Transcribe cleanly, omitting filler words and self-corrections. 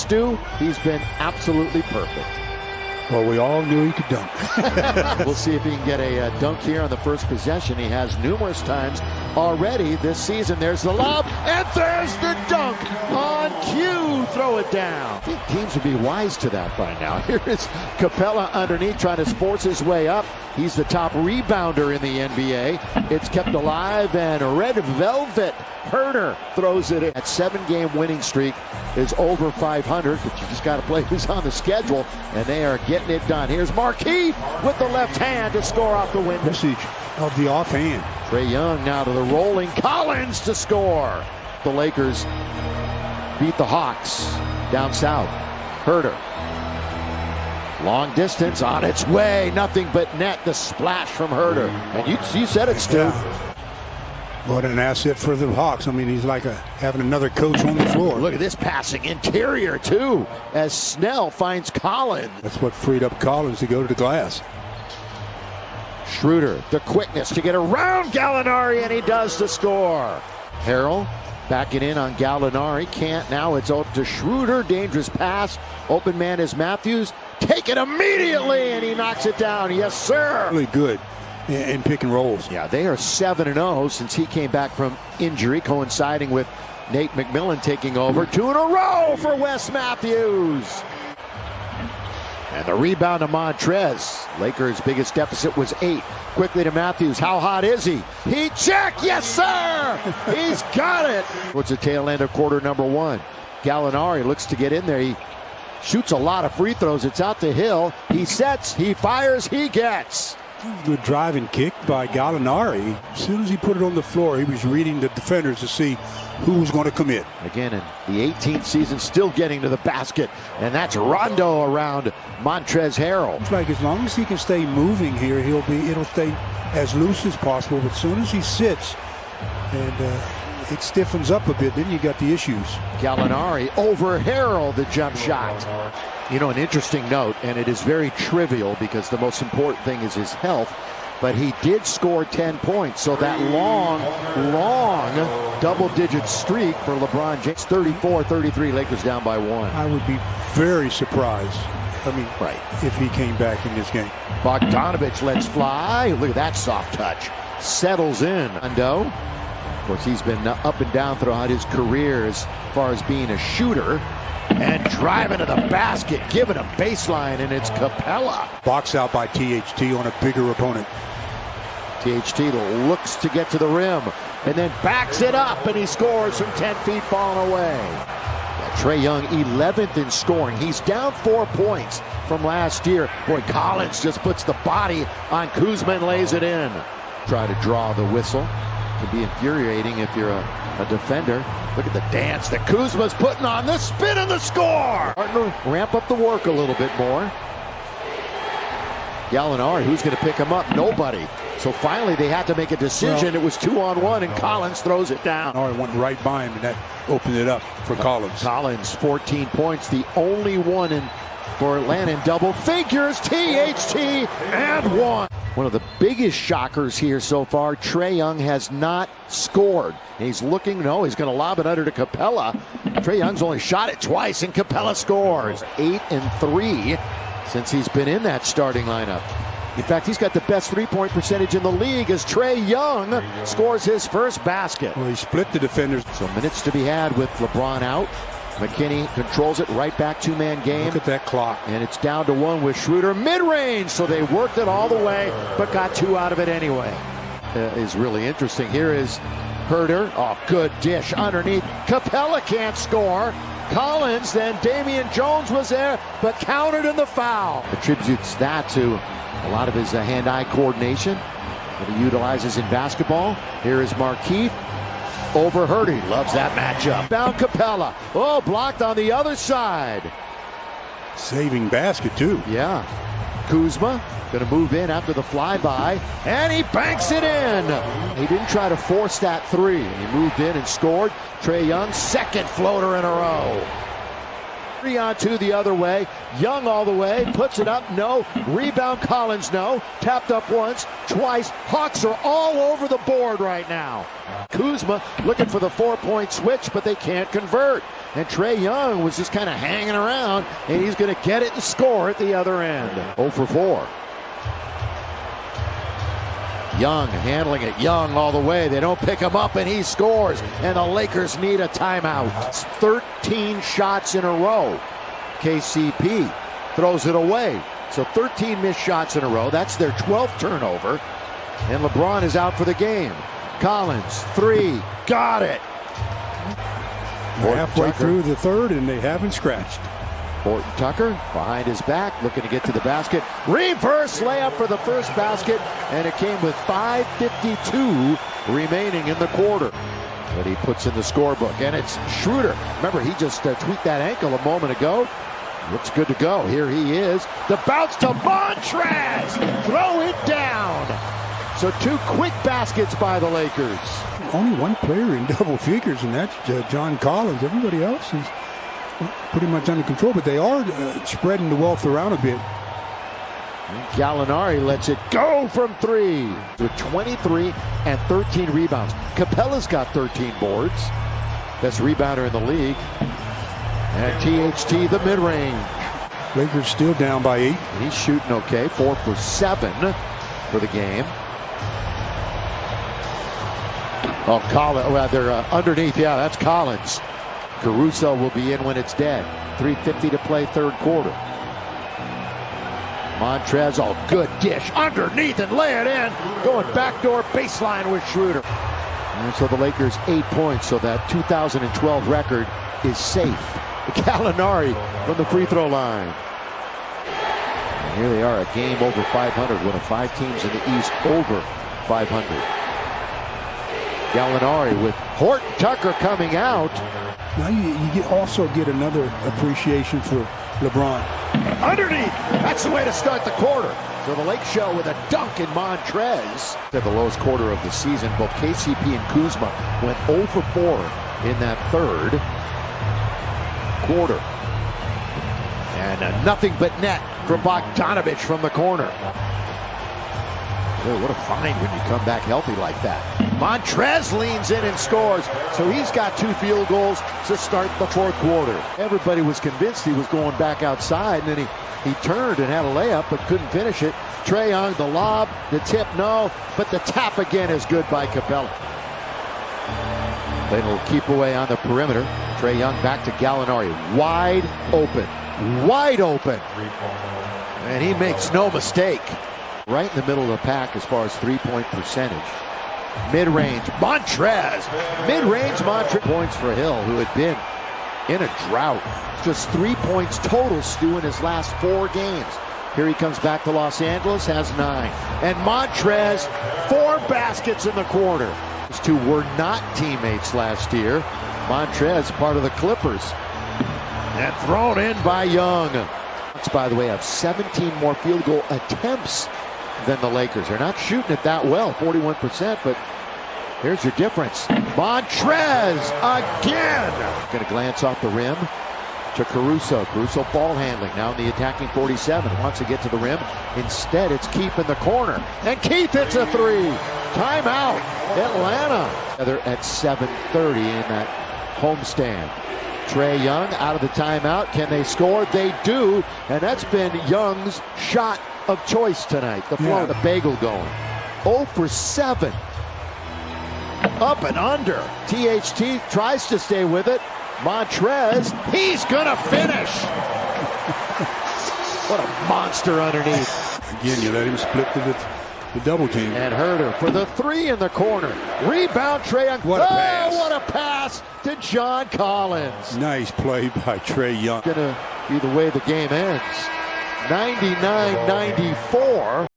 Stu, he's been absolutely perfect. Well, we all knew he could dunk. We'll see if he can get a dunk here on the first possession. He has numerous times already this season. There's the lob, and there's the dunk on cue. Throw it down. I think teams would be wise to that by now. Here is Capella underneath trying to force his way up. He's the top rebounder in the NBA. It's kept alive, and Red Velvet Huerter throws it in. That 7-game winning streak is over 500, but you just got to play who's on the schedule, and they are getting it done. Here's Markieff with the left hand to score off the window. Message of the offhand. Trae Young now to the rolling Collins to score. The Lakers beat the Hawks down south. Huerter. Long distance on its way. Nothing but net. The splash from Huerter. And you said it, Stu. What an asset for the Hawks. I mean, he's like having another coach on the floor. Look at this passing interior, too, as Snell finds Collins. That's what freed up Collins to go to the glass. Schroeder, the quickness to get around Gallinari, and he does to score. Harrell backing in on Gallinari. Can't now. It's up to Schroeder. Dangerous pass. Open man is Matthews. Take it immediately, and he knocks it down. Yes, sir. Really good in pick and rolls. Yeah, they are 7-0 since he came back from injury, coinciding with Nate McMillan taking over. 2 in a row for Wes Matthews. And the rebound to Montrez. Lakers' biggest deficit was 8. Quickly to Matthews. How hot is he? He checked. Yes, sir. He's got it. Towards the tail end of quarter number 1. Gallinari looks to get in there. He shoots a lot of free throws. It's out to Hill. He sets. He fires. He gets. Good driving kick by Gallinari. As soon as he put it on the floor, he was reading the defenders to see who was going to commit. Again, in the 18th season, still getting to the basket. And that's Rondo around Montrezl Harrell. It's like as long as he can stay moving here, it'll stay as loose as possible. But as soon as he sits and it stiffens up a bit, then you got the issues. Gallinari over Harrell, the jump shot. You know, an interesting note, and it is very trivial because the most important thing is his health, but he did score 10 points. So that long double-digit streak for LeBron James, 34-33, Lakers down by 1. I would be very surprised. I mean, right, if he came back in this game. Bogdanovich lets fly. Look at that soft touch. Settles in. Rondo. Of course, he's been up and down throughout his career as far as being a shooter. And driving to the basket, giving a baseline, and it's Capella. Box out by THT on a bigger opponent. THT looks to get to the rim, and then backs it up, and he scores from 10 feet, falling away. Yeah, Trae Young, 11th in scoring. He's down 4 points from last year. Boy, Collins just puts the body on Kuzma and lays it in. Try to draw the whistle. Can be infuriating if you're a defender. Look at the dance that Kuzma's putting on. The spin and the score. Partner, ramp up the work a little bit more. Gallinari, who's going to pick him up? Nobody. So finally they had to make a decision. It was 2-on-1, and Collins throws it down. Gallinari went right by him, and that opened it up for Collins. Collins, 14 points, the only one for Atlanta in double figures. THT and 1. One of the biggest shockers here so far, Trae Young has not scored. He's looking, no, he's going to lob it under to Capella. Trae Young's only shot it twice, and Capella scores. 8-3 since he's been in that starting lineup. In fact, he's got the best three-point percentage in the league as Trae Young scores his first basket. Well, he split the defenders. So minutes to be had with LeBron out. McKinney controls it, right back, 2-man game. Look at that clock. And it's down to 1 with Schroeder mid-range. So they worked it all the way, but got 2 out of it anyway. Is really interesting. Here is Huerter. Oh, good dish underneath. Capella can't score. Collins, then Damian Jones was there, but countered in the foul. Attributes that to a lot of his hand-eye coordination that he utilizes in basketball. Here is Markieff. Over Huerter. He loves that matchup. Down Capella. Oh, blocked on the other side. Saving basket, too. Yeah. Kuzma going to move in after the flyby, and he banks it in. He didn't try to force that 3. He moved in and scored. Trae Young, second floater in a row. 3-on-2 the other way. Young all the way. Puts it up. No. Rebound Collins. No. Tapped up once. Twice. Hawks are all over the board right now. Kuzma looking for the 4-point switch, but they can't convert. And Trae Young was just kind of hanging around, and he's going to get it and score at the other end. 0 for 4. Young handling it. Young all the way. They don't pick him up, and he scores. And the Lakers need a timeout. It's 13 shots in a row. KCP throws it away. So 13 missed shots in a row. That's their 12th turnover. And LeBron is out for the game. Collins, 3. Got it. Halfway through the third, and they haven't scratched. Horton Tucker behind his back, looking to get to the basket. Reverse layup for the first basket, and it came with 5:52 remaining in the quarter. But he puts in the scorebook, and it's Schroeder. Remember, he just tweaked that ankle a moment ago. Looks good to go. Here he is. The bounce to Montrez. Throw it down. So 2 quick baskets by the Lakers. Only one player in double figures, and that's John Collins. Everybody else is pretty much under control, but they are spreading the wealth around a bit. Gallinari lets it go from 3 with 23 and 13 rebounds. Capella's got 13 boards. Best rebounder in the league. And THT the mid-range. Lakers still down by 8. He's shooting okay. 4 for 7 for the game. Oh, Collins. Oh, they're underneath. Yeah, that's Collins. Caruso will be in when it's dead. 3:50 to play third quarter. Montrez, oh, good dish. Underneath and lay it in. Going backdoor baseline with Schroeder. And so the Lakers 8 points, so that 2012 record is safe. Gallinari from the free throw line. And here they are, a game over 500. One of 5 teams in the East over 500. Gallinari with Horton Tucker coming out. Now you also get another appreciation for LeBron. Underneath, that's the way to start the quarter. So the Lake Show with a dunk in Montrez. At the lowest quarter of the season, both KCP and Kuzma went 0 for 4 in that third quarter. And nothing but net for Bogdanovich from the corner. Boy, what a find when you come back healthy like that. Montrez leans in and scores. So he's got 2 field goals to start the fourth quarter. Everybody was convinced he was going back outside, and then he turned and had a layup but couldn't finish it. Trae Young, the lob, the tip, no, but the tap again is good by Capella. Then he'll keep away on the perimeter. Trae Young back to Gallinari. Wide open. Wide open. And he makes no mistake. Right in the middle of the pack as far as 3-point percentage. Mid-range, Montrez. Mid-range, Montrez. Points for Hill, who had been in a drought. Just 3 points total, Stu, in his last 4 games. Here he comes back to Los Angeles, has 9. And Montrez, 4 baskets in the quarter. These 2 were not teammates last year. Montrez, part of the Clippers. And thrown in by Young. Bucks, by the way, have 17 more field goal attempts than the Lakers. They're not shooting it that well, 41%, but here's your difference. Montrez again. Going to glance off the rim to Caruso. Caruso ball handling, now in the attacking 47. Wants to get to the rim. Instead, it's Keith in the corner. And Keith hits a 3. Timeout, Atlanta. Together at 7:30 in that homestand. Trae Young out of the timeout. Can they score? They do. And that's been Young's shot of choice tonight. The Florida bagel going. 0 for 7. Up and under. THT tries to stay with it. Montrez, he's gonna finish. What a monster underneath. Again, you let him split the double team. And Herter for the 3 in the corner. Rebound, Trae Young. What a pass. What a pass to John Collins. Nice play by Trae Young. Gonna be the way the game ends. 99-94.